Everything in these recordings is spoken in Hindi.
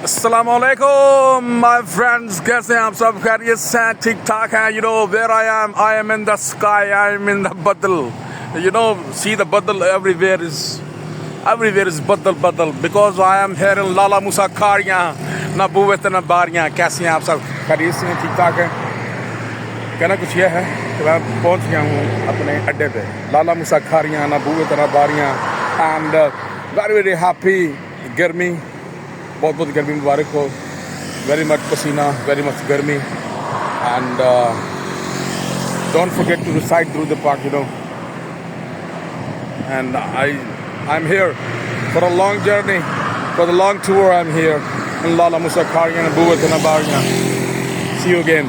अस्सलामुअलैकुम माय फ्रेंड्स, कैसे हैं आप सब? खैरियत से हैं? ठीक ठाक हैं? You know where I am in the sky, I am in the badal. You know, see the badal everywhere is badal because I am here in लाला मूसा खाड़ियाँ, ना बुवत ना बारियाँ। कैसे हैं आप सब? खैरियत से हैं? ठीक ठाक हैं? कहना कुछ यह है कि मैं पहुँच गया हूँ अपने अड्डे पे, लाला मूसा खाड़ियाँ, ना बुवत ना बारियाँ, एंड वेरी हैप्पी। गर्मी, बहुत बहुत गर्मी मुबारक हो, वेरी मच पसीना, वेरी मच गर्मी, and don't forget to reside through the park, you know, and I'm here for a long journey, for the long tour. I'm here in Lala Musa Khariyan and Buwat and Abariyan. See you again.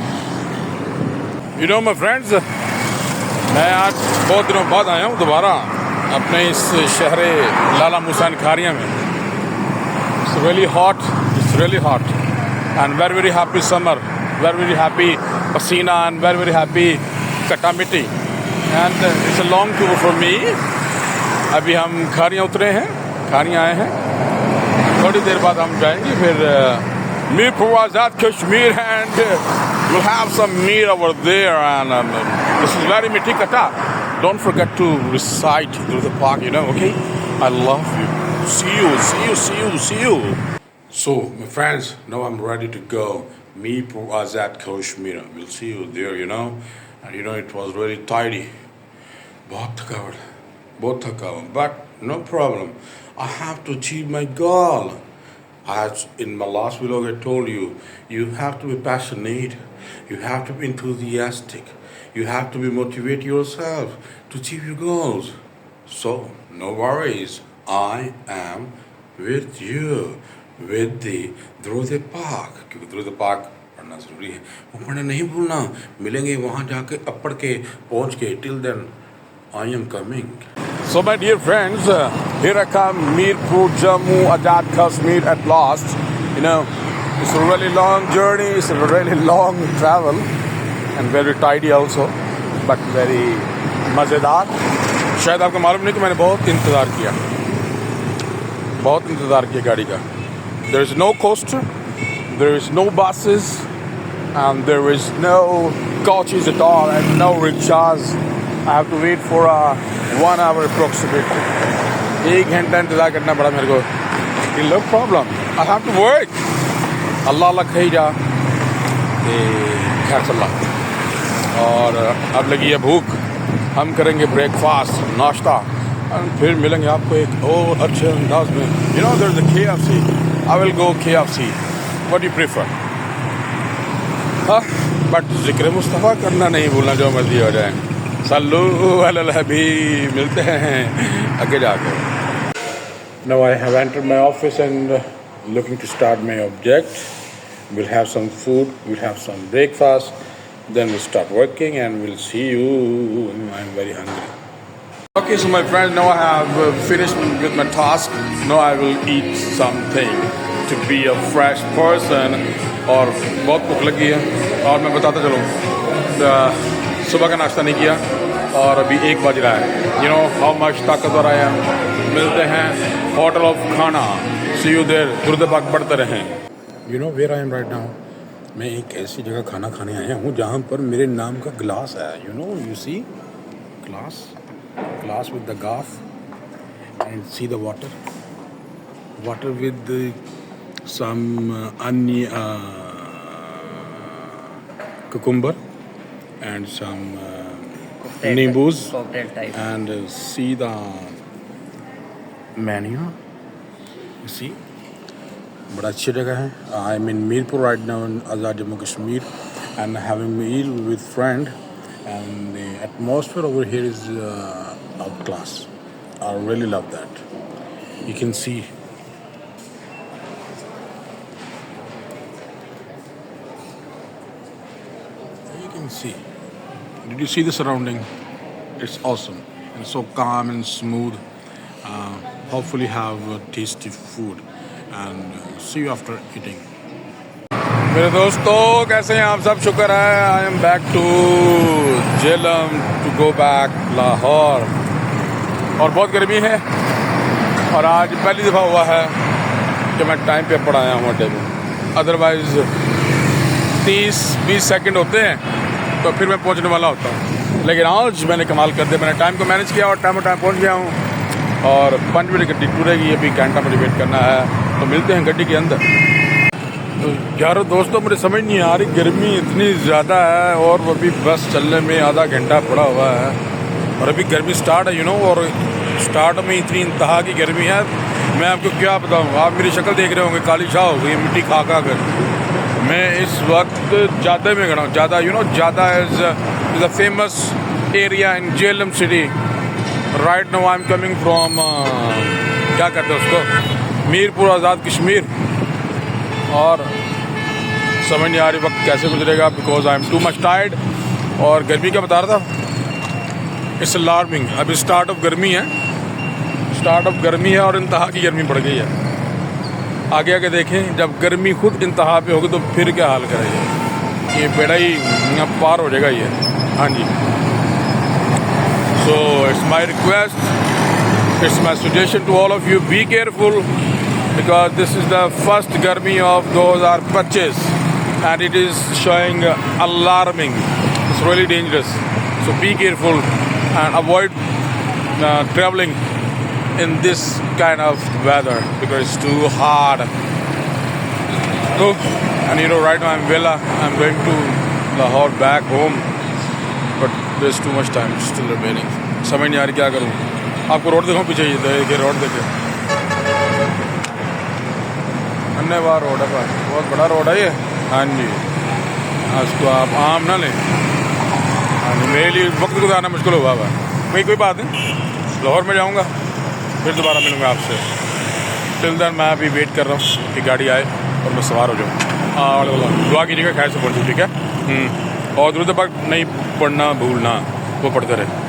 You know my friends, मैं आज बहुत दिनों बाद आया हूँ दोबारा अपने इस शहर लाला मूसा खाड़ियाँ में। It's really hot, and very happy summer, very happy pasina, and very happy katamiti, and it's a long tour for me. अभी हम खाड़ियाँ उतरे हैं, खाड़ियाँ आए हैं, थोड़ी देर बाद हम जाएंगे फिर Mirpur Azad Kashmir, and we'll have some meat over there, and this is very miti kata. Don't forget to recite through the park, you know, okay? I love you. See you. So, my friends, now I'm ready to go. Meerpur Azad Kashmir. We'll see you there, you know. And you know, it was really tidy. बहुत थकावट. But no problem. I have to achieve my goal. As in my last vlog, I told you, you have to be passionate. You have to be enthusiastic. You have to be motivate yourself to achieve your goals. So, no worries. I am with you with the through the park, क्योंकि through the park पढ़ना ज़रूरी है। वो पढ़ना नहीं भूलना, मिलेंगे वहाँ जाके पढ़ के पहुँच के। Till then, I am coming. So my dear friends, here I come, Meerpur Jammu Azad Kashmir at last. You know, it's a really long journey, it's a really long travel, and very tidy also, but very मज़ेदार। शायद आपको मालूम नहीं कि मैंने बहुत इंतज़ार किया गाड़ी का। There is no coaster, there is no buses, and there is no coaches at all, and no rickshaws. I have to wait for 1 hour approximately. 1 घंटा इंतज़ार करना पड़ा मेरे को। No problem. I have to work. अल्लाह खैरा खैर सल्ला। और अब लगी है भूख, हम करेंगे ब्रेकफास्ट, नाश्ता, और फिर मिलेंगे आपको एक और अच्छे अंदाज में। You know, there's a KFC. I will go KFC. What do you prefer? हाँ, बट ज़िक्र मुस्तफ़ा करना नहीं भूलना, जो मर्जी हो जाए। सल्लू अलल हबीब। मिलते हैं आगे जाकर। Now I have entered my office and looking to start my object. We'll have some food, we'll have some breakfast, then we'll start working, and we'll see you. I'm very hungry. Okay, so my friends, now I have finished with my task. Now I will eat something to be a fresh person. और बहुत भूख लगी है, और मैं बताता चलूँ, सुबह का नाश्ता नहीं किया और अभी 1 बज रहा है। You know how much ताकतवर I am. मिलते हैं होटल ऑफ खाना। See you there. दुर्दबाग बढ़ते रहें। You know where I am right now? मैं एक ऐसी जगह खाना खाने आया हूँ जहाँ पर मेरे नाम का गिलास है। You know, you see, glass with the gaff, and see the water with some onion, cucumber, and some nimbus, cocktail type. and see the menu. You see, बड़ा अच्छी जगह है। I am in Meerpur right now in Azad Jammu Kashmir, and having meal with friend, and the atmosphere over here is outclass. I really love that. You can see. You can see. Did you see the surrounding? It's awesome and so calm and smooth. Hopefully have tasty food, and see you after eating. मेरे दोस्तों, कैसे हैं आप सब? शुक्र है। I am back to Jhelum to go back Lahore, और बहुत गर्मी है, और आज पहली दफ़ा हुआ है कि मैं टाइम पे पड़ आया हूँ अड्डे में। अदरवाइज़ 30-20 सेकंड होते हैं तो फिर मैं पहुँचने वाला होता हूँ। लेकिन आज मैंने कमाल कर दिया, मैंने टाइम को मैनेज किया और टाइम पहुँच गया हूँ। और 5 मिनट गड्डी टूरेगी, अभी घंटा मुझे वेट करना है, तो मिलते हैं गड्डी के अंदर। तो यारो दोस्तों, मुझे समझ नहीं आ रही, गर्मी इतनी ज़्यादा है और वो भी बस चलने में आधा घंटा पड़ा हुआ है और अभी गर्मी स्टार्ट है और स्टार्ट में इतनी इंतहा की गर्मी है, मैं आपको क्या बताऊँ। आप मेरी शक्ल देख रहे होंगे, काली शाह हो गई मिट्टी खा खा कर। मैं इस वक्त जादा में खड़ा हूँ। जादा जादा is a famous area in Jhelum city. Right now I am coming from क्या कहते हैं उसको, मीरपुर आज़ाद कश्मीर। और समझ नहीं आ रही वक्त कैसे गुजरेगा, because I am too much tired. और गर्मी क्या बता रहा था, इट्स अलार्मिंग। अभी स्टार्ट ऑफ गर्मी है और इंतहा की गर्मी बढ़ गई है। आगे आगे देखें, जब गर्मी खुद इंतहा पे होगी तो फिर क्या हाल करेगा, ये बेड़ा ही पार हो जाएगा ये। हाँ जी, so it's my request, it's my suggestion to all of you, be careful because this is the first Garmi of 2025 and it is showing alarming. It's really dangerous. So be careful and avoid traveling in this kind of weather because it's too hard. So, and right now I'm going to Lahore back home, but there's too much time still remaining. समझ नहीं आ रही क्या करूँ। आपको रोड देखो पीछे, ये रोड देखे, धन्यवाद रोड है, बहुत बड़ा रोड है ये। हाँ जी, उसको आप आम ना लें। हाँ जी, मेरे लिए वक्त गुजारना मुश्किल हुआ है भाई। कोई बात नहीं, लाहौर में जाऊँगा फिर दोबारा मिलूँगा आपसे। टिल देन मैं अभी वेट कर रहा हूँ कि गाड़ी आए और मैं सवार हो जाऊँ। और दुआ कीजिएगा खैर से पढ़ दूँ, ठीक है। और दूर तक नहीं पढ़ना भूलना, वो पढ़ते रहे।